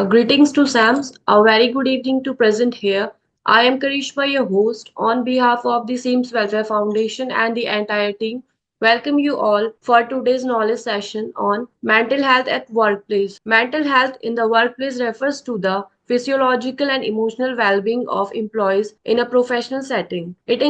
Greetings to Sams. A very good evening to present here. I am Karishma, your host, on behalf of the Sims Welfare Foundation and the entire team. Welcome you all for today's knowledge session on mental health at workplace. Mental health in the workplace refers to the physiological and emotional well-being of employees in a professional setting. It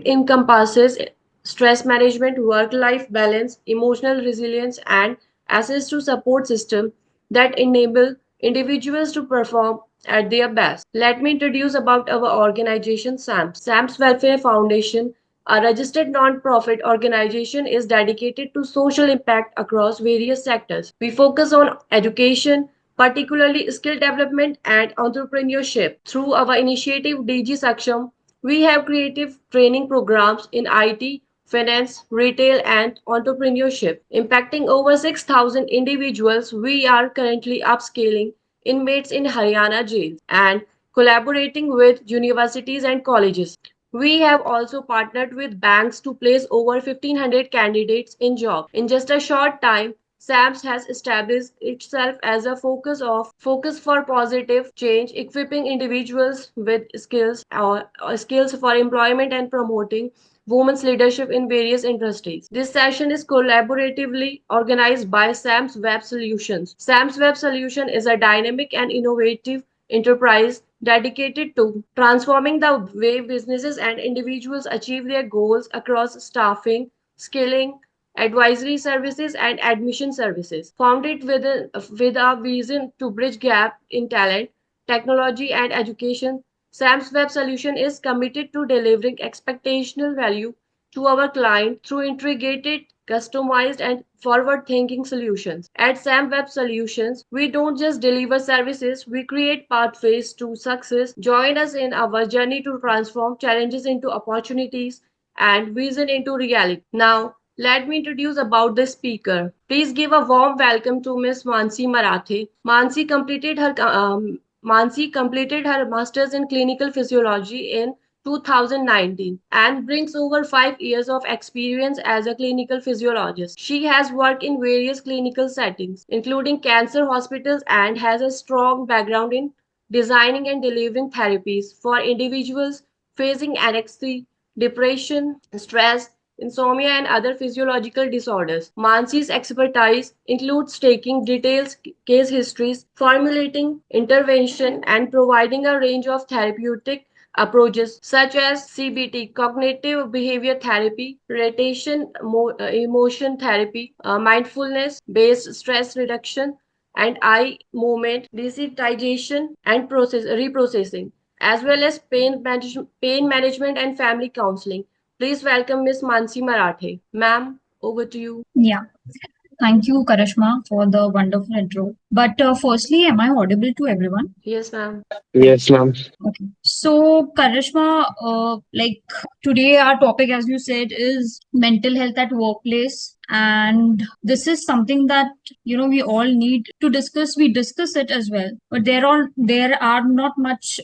encompasses stress management, work-life balance, emotional resilience, and access to support system that enable individuals to perform at their best. Let me introduce about our organization SAMS. SAMS Welfare Foundation, a registered non-profit organization, is dedicated to social impact across various sectors. We focus on education, particularly skill development and entrepreneurship. Through our initiative DG Saksham, we have creative training programs in IT, finance, retail, and entrepreneurship. Impacting over 6,000 individuals, we are currently upscaling inmates in Haryana jails and collaborating with universities and colleges. We have also partnered with banks to place over 1,500 candidates in jobs. In just a short time, SAMS has established itself as a focus for positive change, equipping individuals with skills for employment and promoting women's leadership in various industries. This session is collaboratively organized by SAMS Web Solutions. SAMS Web Solution is a dynamic and innovative enterprise dedicated to transforming the way businesses and individuals achieve their goals across staffing, skilling, advisory services, and admission services. Founded with a vision to bridge gap in talent, technology, and education, SAM's Web Solution is committed to delivering expectational value to our client through integrated, customized, and forward-thinking solutions. At SAM Web Solutions, we don't just deliver services, we create pathways to success. Join us in our journey to transform challenges into opportunities and vision into reality. Now, let me introduce about the speaker. Please give a warm welcome to Ms. Mansi Marathe. Mansi completed her master's in clinical physiology in 2019 and brings over 5 years of experience as a clinical physiologist. She has worked in various clinical settings, including cancer hospitals, and has a strong background in designing and delivering therapies for individuals facing anxiety, depression, stress, insomnia, and other physiological disorders. Mansi's expertise includes taking detailed case histories, formulating intervention, and providing a range of therapeutic approaches such as CBT, cognitive behavior therapy, emotion therapy, mindfulness based stress reduction, and eye movement desensitization and reprocessing, as well as pain management and family counseling. Please welcome Miss Mansi Marathe. Ma'am, over to you. Yeah, thank you, Karishma, for the wonderful intro. But firstly, am I audible to everyone? Yes, ma'am. Yes, ma'am. Okay. So, Karishma, like today, our topic, as you said, is mental health at workplace. And this is something that, we all need to discuss. We discuss it as well. But there are not much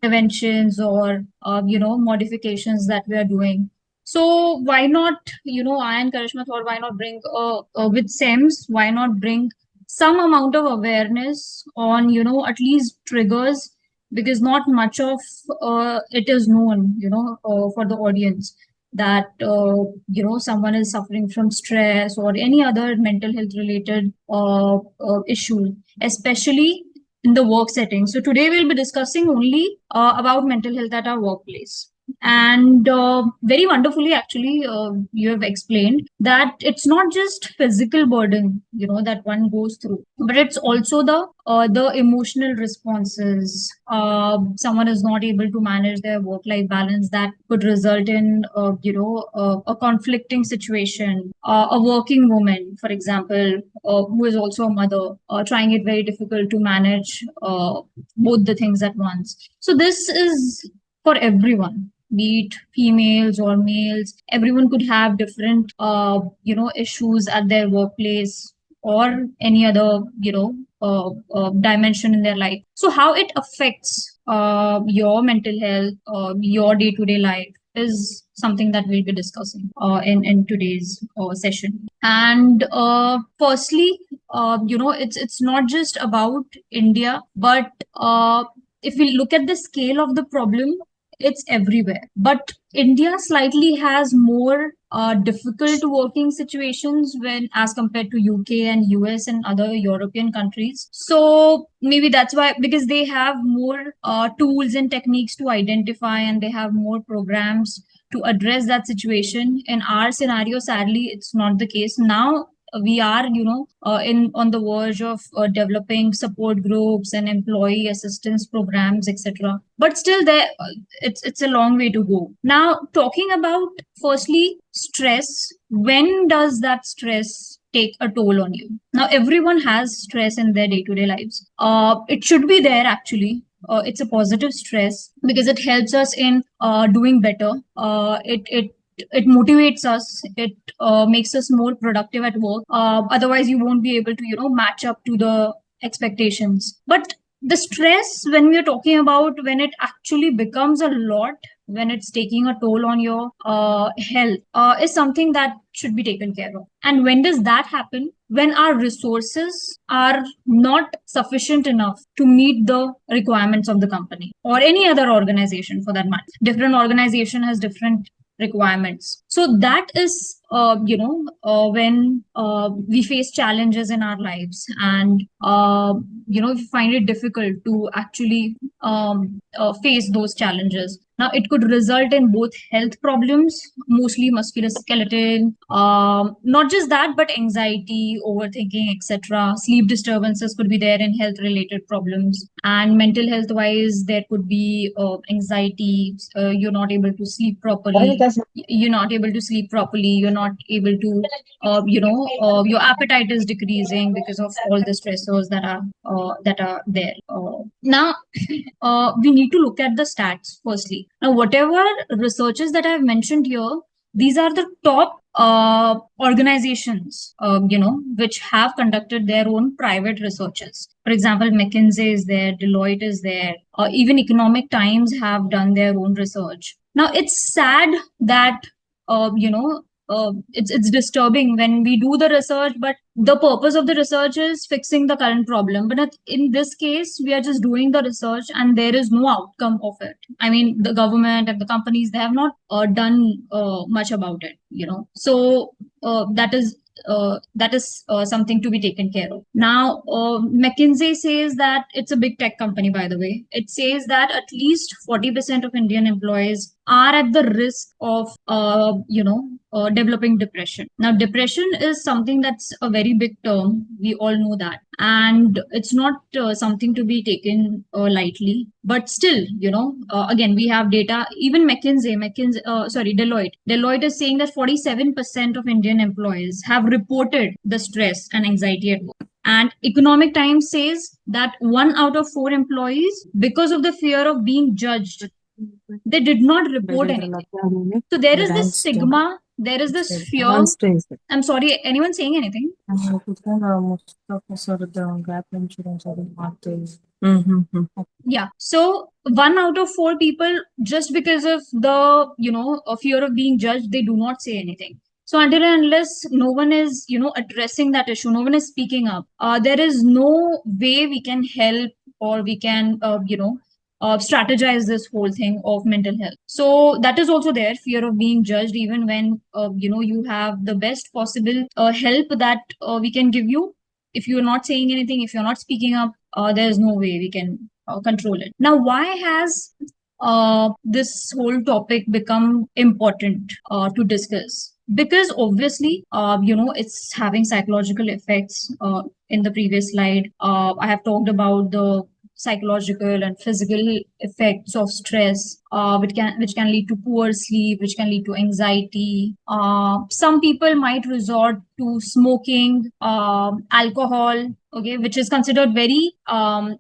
preventions or, modifications that we are doing. So why not, I and Karishma thought, why not bring with SEMS, why not bring some amount of awareness on, at least triggers, because not much of it is known, for the audience that, someone is suffering from stress or any other mental health related issue, especially in the work setting. So today we'll be discussing only about mental health at our workplace. And very wonderfully, actually, you have explained that it's not just physical burden, that one goes through, but it's also the emotional responses. Someone is not able to manage their work-life balance. That could result in, a conflicting situation. A working woman, for example, who is also a mother, trying it very difficult to manage both the things at once. So this is for everyone, be it females or males. Everyone could have different issues at their workplace or any other dimension in their life. So how it affects your mental health, your day-to-day life is something that we'll be discussing in today's session. And firstly, it's not just about India, but if we look at the scale of the problem, it's everywhere. But India slightly has more difficult working situations when as compared to UK and US and other European countries. So maybe that's why, because they have more tools and techniques to identify, and they have more programs to address that situation. In our scenario, sadly, it's not the case. Now we are, in on the verge of developing support groups and employee assistance programs, etc. But still, there it's a long way to go. Now, talking about firstly stress, when does that stress take a toll on you? Now, everyone has stress in their day-to-day lives. It should be there actually. It's a positive stress because it helps us in doing better. It motivates us. It makes us more productive at work. Otherwise, you won't be able to match up to the expectations. But the stress, when we are talking about, when it actually becomes a lot, when it's taking a toll on your health, is something that should be taken care of. And when does that happen? When our resources are not sufficient enough to meet the requirements of the company or any other organization for that matter. Different organization has different requirements. So that is, when we face challenges in our lives, and we find it difficult to actually face those challenges. Now, it could result in both health problems, mostly musculoskeletal, not just that, but anxiety, overthinking, etc. Sleep disturbances could be there in health-related problems, and mental health-wise, there could be anxiety. You're not able to sleep properly. You're not able to sleep properly. You're not able to, your appetite is decreasing because of all the stressors that are there. Now, we need to look at the stats firstly. Now, whatever researches that I've mentioned here, these are the top organizations, which have conducted their own private researches. For example, McKinsey is there, Deloitte is there, even Economic Times have done their own research. Now, it's sad that, it's disturbing when we do the research, but the purpose of the research is fixing the current problem. But in this case, we are just doing the research and there is no outcome of it. I mean, the government and the companies, they have not done much about it, So that is something to be taken care of. Now, McKinsey says that it's a big tech company, by the way. It says that at least 40% of Indian employees are at the risk of, developing depression. Now, depression is something that's a very big term. We all know that. And it's not something to be taken lightly. But still, again, we have data. Even Deloitte is saying that 47% of Indian employees have reported the stress and anxiety at work. And Economic Times says that 1 out of 4 employees, because of the fear of being judged, they did not report anything. So there is this stigma, there is this fear. I'm sorry, anyone saying anything? Yeah. So 1 out of 4 people, just because of the, a fear of being judged, they do not say anything. So until and unless no one is, addressing that issue, no one is speaking up, there is no way we can help, or we can, strategize this whole thing of mental health. So that is also there, fear of being judged, even when, you have the best possible help that we can give you. If you're not saying anything, if you're not speaking up, there's no way we can control it. Now, why has this whole topic become important to discuss? Because obviously, it's having psychological effects. In the previous slide, I have talked about the psychological and physical effects of stress, which can lead to poor sleep, which can lead to anxiety. Some people might resort to smoking, alcohol, okay, which is considered very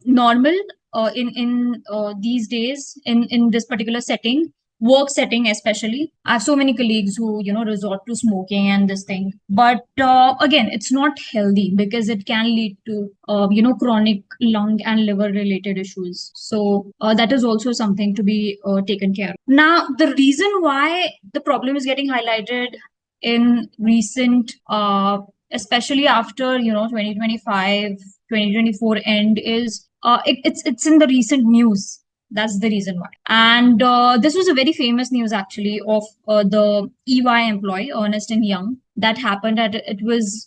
normal in these days, in this particular setting. work setting especially. I have so many colleagues who, resort to smoking and this thing. But again, it's not healthy because it can lead to, chronic lung and liver related issues. So that is also something to be taken care of. Now, the reason why the problem is getting highlighted in recent, especially after, 2025, 2024 end is it's in the recent news. That's the reason why. And this was a very famous news actually of the EY employee, Ernest and Young, that happened. At it was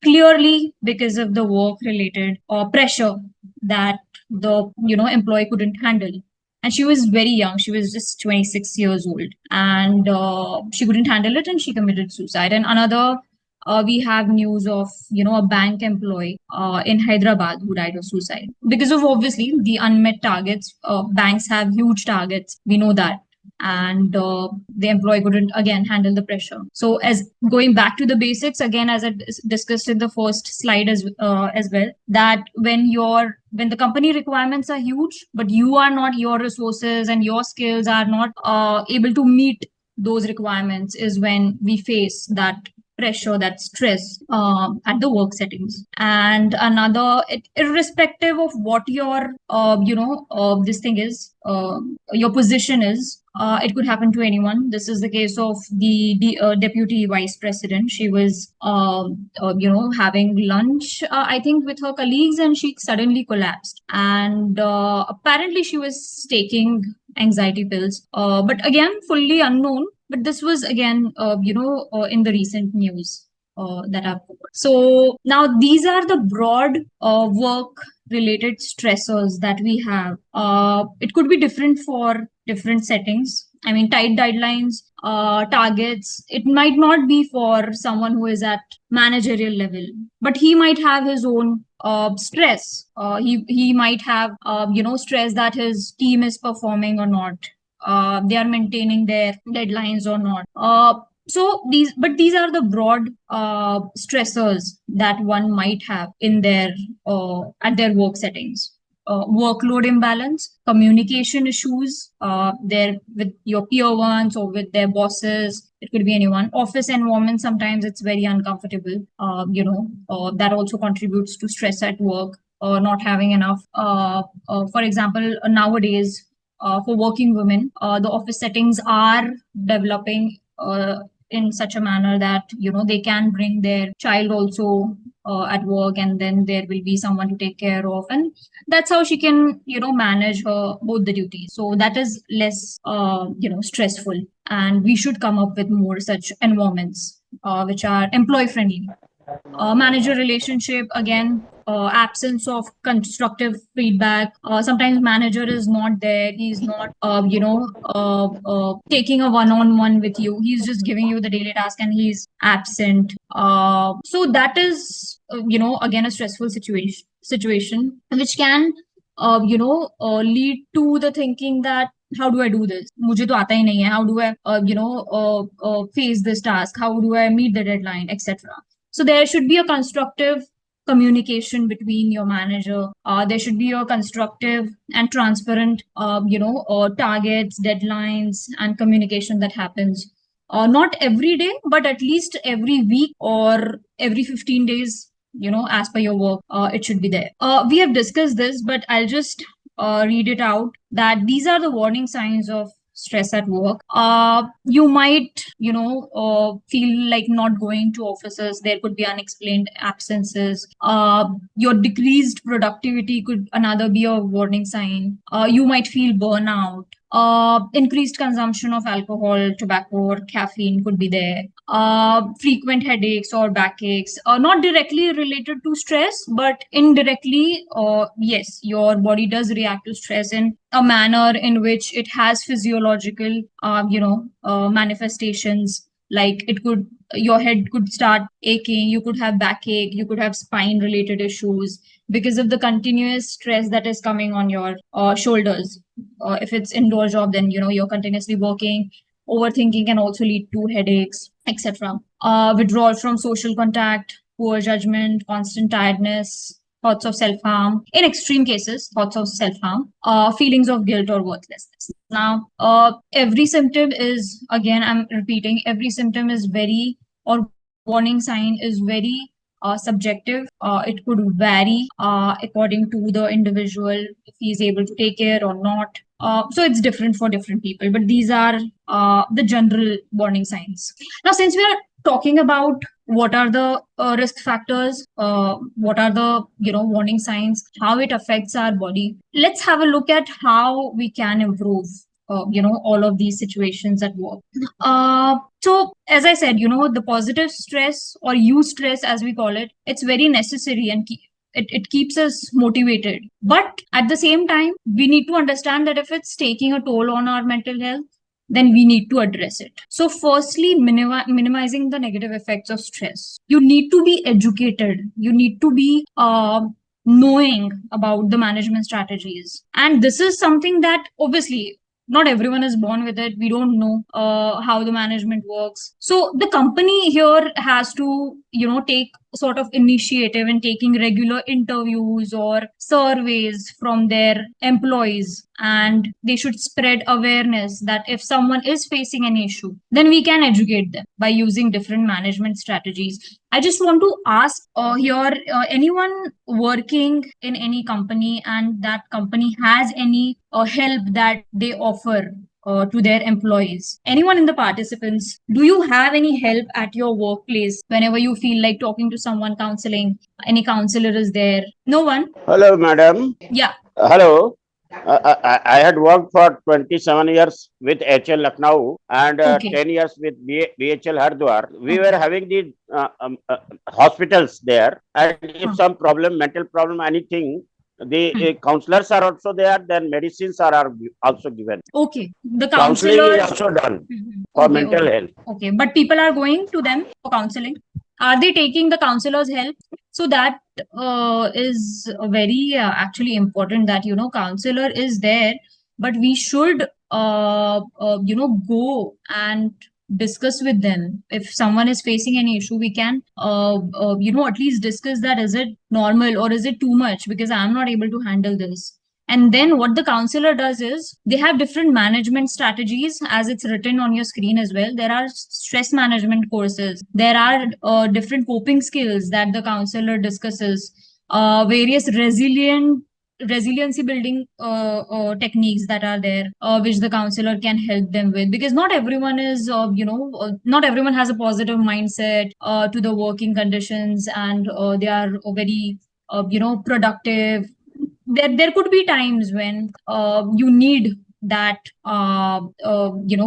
clearly because of the work related pressure that the employee couldn't handle. And she was very young. She was just 26 years old, and she couldn't handle it, and she committed suicide. And another, we have news of a bank employee in Hyderabad who died of suicide because of obviously the unmet targets. Banks have huge targets, we know that, and the employee couldn't again handle the pressure. So, as going back to the basics again, as I discussed in the first slide as well, that when the company requirements are huge, but you are not, your resources and your skills are not able to meet those requirements, is when we face that pressure, that stress at the work settings. And another, irrespective of what your this thing is, your position is, it could happen to anyone. This is the case of the deputy vice president. She was having lunch, I think, with her colleagues, and she suddenly collapsed. And apparently she was taking anxiety pills, but again, fully unknown. But this was again, in the recent news that I've covered. So now these are the broad work related stressors that we have. It could be different for different settings. I mean, tight deadlines, targets. It might not be for someone who is at managerial level, but he might have his own stress. He might have stress that his team is performing or not. They are maintaining their deadlines or not. These are the broad stressors that one might have in their at their work settings. Workload imbalance, communication issues, there with your peer ones or with their bosses. It could be anyone. Office environment, sometimes it's very uncomfortable. That also contributes to stress at work. Not having enough. For example, nowadays, for working women, the office settings are developing in such a manner that they can bring their child also at work, and then there will be someone to take care of, and that's how she can manage her both the duties. So that is less stressful, and we should come up with more such environments which are employee friendly. Manager relationship, again, absence of constructive feedback. Sometimes manager is not there. He's not taking a one-on-one with you. He's just giving you the daily task and he's absent. So that is again a stressful situation which can lead to the thinking that how do I do this? मुझे तो आता ही नहीं है. How do I face this task? How do I meet the deadline, etc. So there should be a constructive communication between your manager. There should be a constructive and transparent, targets, deadlines, and communication that happens. Not every day, but at least every week or every 15 days, as per your work, it should be there. We have discussed this, but I'll just read it out, that these are the warning signs of stress at work. You might feel like not going to offices. There could be unexplained absences. Your decreased productivity could another be a warning sign. You might feel burnout. Increased consumption of alcohol, tobacco, or caffeine could be there. Frequent headaches or backaches, not directly related to stress, but indirectly, yes, your body does react to stress in a manner in which it has physiological, manifestations. Like your head could start aching, you could have backache, you could have spine related issues because of the continuous stress that is coming on your shoulders. If it's indoor job, then you're continuously working. Overthinking can also lead to headaches, etc. Withdrawal from social contact, poor judgment, constant tiredness, thoughts of self-harm, in extreme cases, thoughts of self-harm, feelings of guilt or worthlessness. Now, every symptom is, again, I'm repeating, every symptom is very, or warning sign is very subjective. It could vary according to the individual, if he is able to take care or not. So it's different for different people, but these are the general warning signs. Now, since we are talking about what are the risk factors, what are the warning signs, how it affects our body, let's have a look at how we can improve all of these situations at work. So as I said, the positive stress or eustress as we call it, it's very necessary and it keeps us motivated. But at the same time, we need to understand that if it's taking a toll on our mental health, then we need to address it. So firstly, minimizing the negative effects of stress. You need to be educated. You need to be knowing about the management strategies. And this is something that obviously not everyone is born with it. We don't know how the management works. So the company here has to, take sort of initiative in taking regular interviews or surveys from their employees, and they should spread awareness that if someone is facing an issue, then we can educate them by using different management strategies. I just want to ask here, anyone working in any company and that company has any help that they offer to their employees? Anyone in the participants, do you have any help at your workplace whenever you feel like talking to someone, counseling? Any counselor is there? No one? Hello, madam. Yeah. Hello. I had worked for 27 years with HL Lucknow and Okay. 10 years with BHL Hardwar. We Okay. were having the hospitals there, and if Huh. some problem, mental problem, anything, the counselors are also there, then medicines are also given. Okay. The Counseling is counselors. also done Mhm. for Okay, mental okay. health. Okay, but people are going to them for counseling. Are they taking the counselor's help? So that is very actually important that counselor is there, but we should go and discuss with them. If someone is facing any issue, we can at least discuss that. Is it normal or is it too much? Because I'm not able to handle this. And then what the counselor does is they have different management strategies, as it's written on your screen as well. There are stress management courses. There are different coping skills that the counselor discusses, various resiliency building techniques that are there, which the counselor can help them with. Because not everyone is, not everyone has a positive mindset to the working conditions, and they are very, productive. There could be times when you need that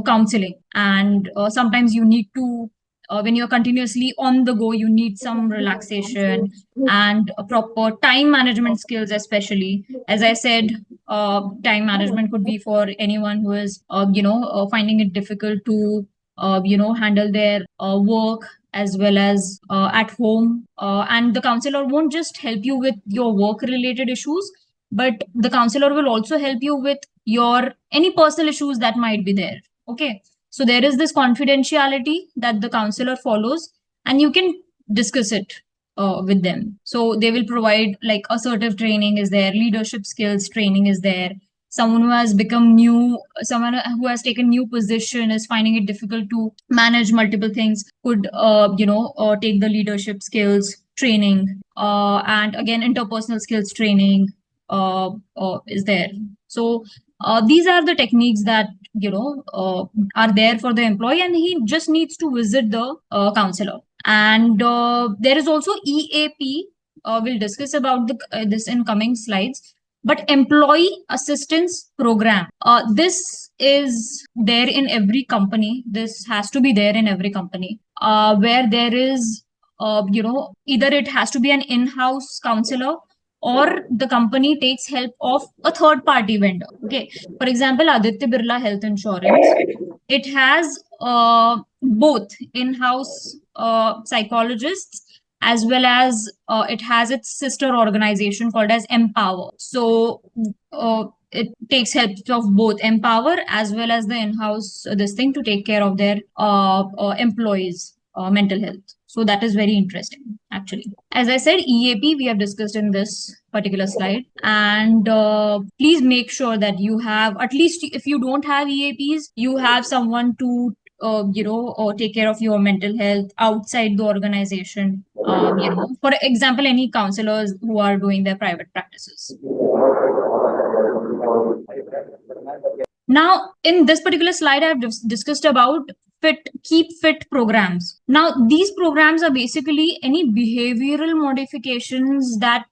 counseling, and sometimes you need to when you're continuously on the go, you need some relaxation and a proper time management skills. Especially, as I said, time management could be for anyone who is finding it difficult to handle their work as well as at home. And the counselor won't just help you with your work related issues, but the counselor will also help you with your any personal issues that might be there. Okay, so there is this confidentiality that the counselor follows, and you can discuss it with them. So they will provide like assertive training is there, leadership skills training is there. Someone who has become new, someone who has taken new position is finding it difficult to manage multiple things, could take the leadership skills training, and again interpersonal skills training is there. So these are the techniques that are there for the employee, and he just needs to visit the counselor. And there is also EAP. We'll discuss about this in coming slides. But employee assistance program, this is there in every company. This has to be there in every company, where there is either it has to be an in-house counselor, or the company takes help of a third party vendor. Okay, for example, Aditya Birla Health Insurance, it has both in-house psychologists, as well as it has its sister organization called as Empower. So it takes help of both Empower as well as the in-house this thing to take care of their employees mental health. So that is very interesting, actually. As I said, EAP we have discussed in this particular slide. And please make sure that you have, at least if you don't have EAPs, you have someone to take care of your mental health outside the organization. For example, any counselors who are doing their private practices. Now, in this particular slide, I've discussed about keep fit programs. Now, these programs are basically any behavioral modifications that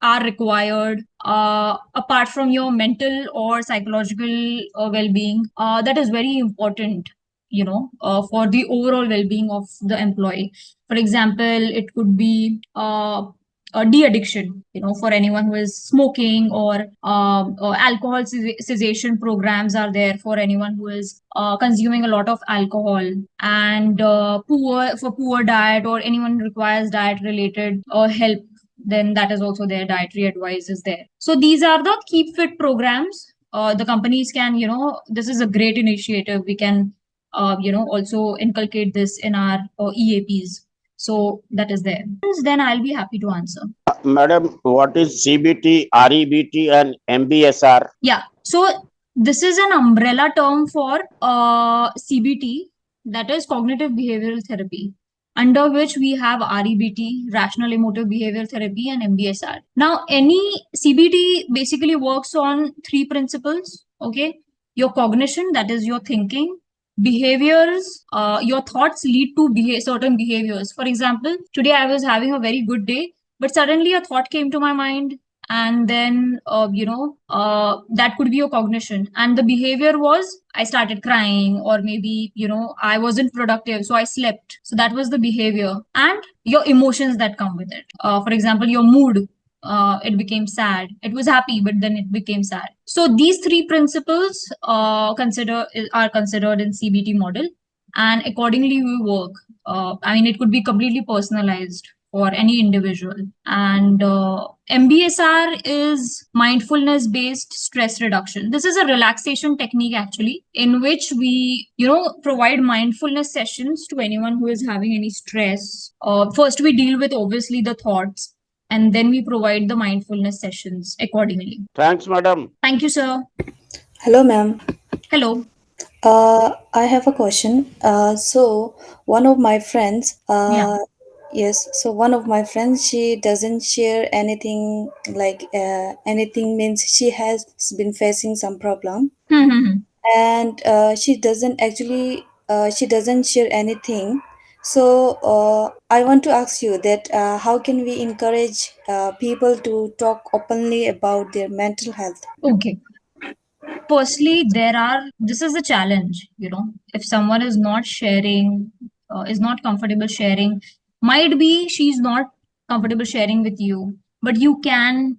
are required apart from your mental or psychological well-being. That is very important, for the overall well-being of the employee. For example, it could be de-addiction, for anyone who is smoking, or alcohol cessation programs are there for anyone who is consuming a lot of alcohol, and poor diet, or anyone requires diet related help, then that is also there. Dietary advice is there. So these are the keep fit programs. The companies can, this is a great initiative. We can, also inculcate this in our EAPs. So that is there. Then I'll be happy to answer. Madam, what is CBT, REBT, and MBSR? Yeah. So this is an umbrella term for CBT, that is cognitive behavioral therapy, under which we have REBT, rational emotive behavioral therapy, and MBSR. Now, any CBT basically works on three principles. Okay. Your cognition, that is your thinking. Behaviors, your thoughts lead to certain behaviors. For example, today I was having a very good day, but suddenly a thought came to my mind, and then that could be your cognition, and the behavior was I started crying, or maybe I wasn't productive, so I slept. So that was the behavior. And your emotions that come with it, for example, your mood, it became sad. It was happy, but then it became sad. So these three principles are considered in CBT model, and accordingly we work. It could be completely personalized for any individual. And MBSR is mindfulness based stress reduction. This is a relaxation technique, actually, in which we provide mindfulness sessions to anyone who is having any stress. First we deal with obviously the thoughts, and then we provide the mindfulness sessions accordingly. Thanks, madam. Thank you, sir. Hello, ma'am. Hello. I have a question. So one of my friends, Yeah. yes, so one of my friends, she doesn't share anything, like anything means she has been facing some problem, and she doesn't share anything. So I want to ask you that how can we encourage people to talk openly about their mental health? Okay. Firstly, this is a challenge, if someone is not sharing, is not comfortable sharing, might be she's not comfortable sharing with you, but you can,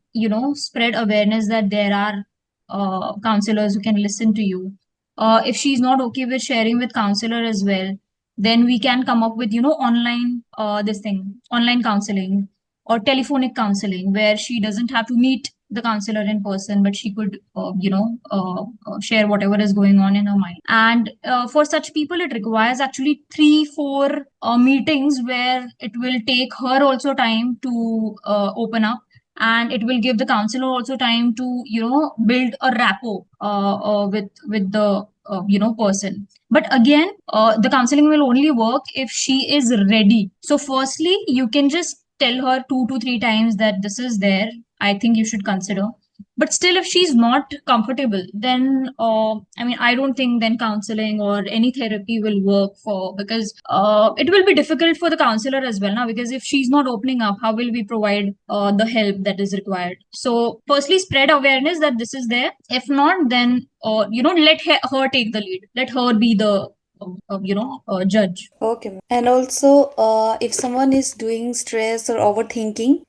spread awareness that there are counselors who can listen to you. If she's not okay with sharing with counselor as well, then we can come up with, online, online counseling or telephonic counseling, where she doesn't have to meet the counselor in person, but she could, share whatever is going on in her mind. And for such people, it requires actually 3-4 meetings, where it will take her also time to open up, and it will give the counselor also time to build a rapport with the person. But again, the counseling will only work if she is ready. So firstly, you can just tell her 2 to 3 times that this is there, I think you should consider. But still, if she's not comfortable, then I don't think then counseling or any therapy will work, because it will be difficult for the counselor as well now, because if she's not opening up, how will we provide the help that is required? So firstly, spread awareness that this is there. If not, then let her take the lead. Let her be the judge. Okay, ma'am. And also, if someone is doing stress or overthinking,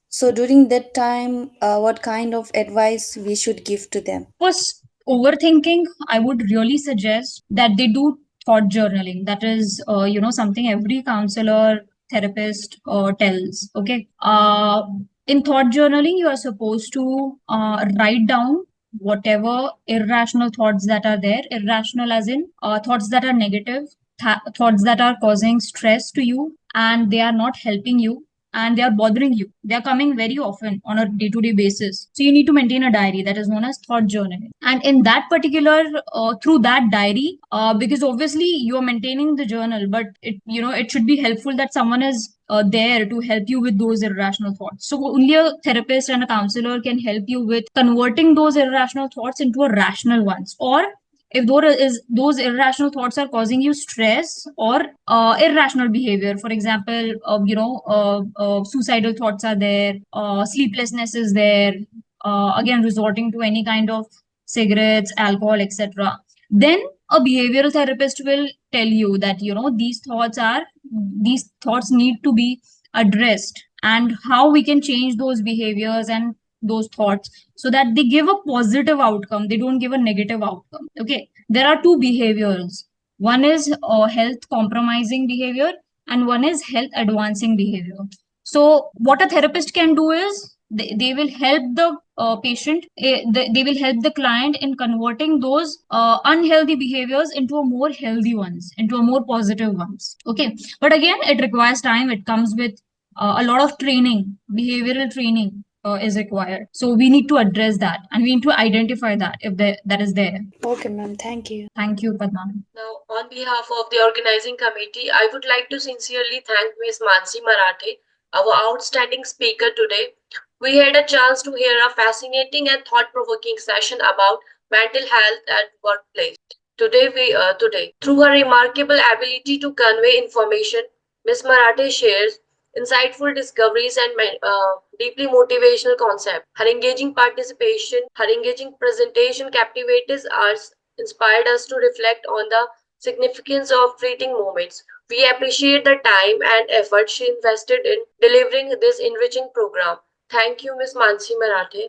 so during that time, what kind of advice we should give to them? First, overthinking, I would really suggest that they do thought journaling. That is, something every counselor, therapist tells. Okay. In thought journaling, you are supposed to write down whatever irrational thoughts that are there. Irrational as in thoughts that are negative, thoughts that are causing stress to you, and they are not helping you and they are bothering you. They are coming very often on a day-to-day basis. So you need to maintain a diary that is known as thought journaling. And in that particular, through that diary, because obviously you are maintaining the journal, but it should be helpful that someone is there to help you with those irrational thoughts. So only a therapist and a counselor can help you with converting those irrational thoughts into a rational ones, or if those irrational thoughts are causing you stress or irrational behavior. For example, suicidal thoughts are there, sleeplessness is there, again resorting to any kind of cigarettes, alcohol, etc. Then a behavioral therapist will tell you that these thoughts need to be addressed, and how we can change those behaviors and those thoughts so that they give a positive outcome, they don't give a negative outcome. Okay, there are two behaviors. One is health compromising behavior, and one is health advancing behavior. So what a therapist can do is they will help the patient, they will help the client in converting those unhealthy behaviors into a more healthy ones, into a more positive ones. Okay, but again, it requires time. It comes with a lot of training, behavioral training is required. So we need to address that, and we need to identify that if that is there. Okay, ma'am. Thank you. Thank you, Padma. Now, on behalf of the organizing committee, I would like to sincerely thank Ms. Mansi Marathe, our outstanding speaker today. We had a chance to hear a fascinating and thought-provoking session about mental health at workplace. Today, through her remarkable ability to convey information, Ms. Marathe shares insightful discoveries and deeply motivational concepts. Her engaging presentation captivated us, inspired us to reflect on the significance of fleeting moments. We appreciate the time and effort she invested in delivering this enriching program. Thank you, Ms. Mansi Marathe.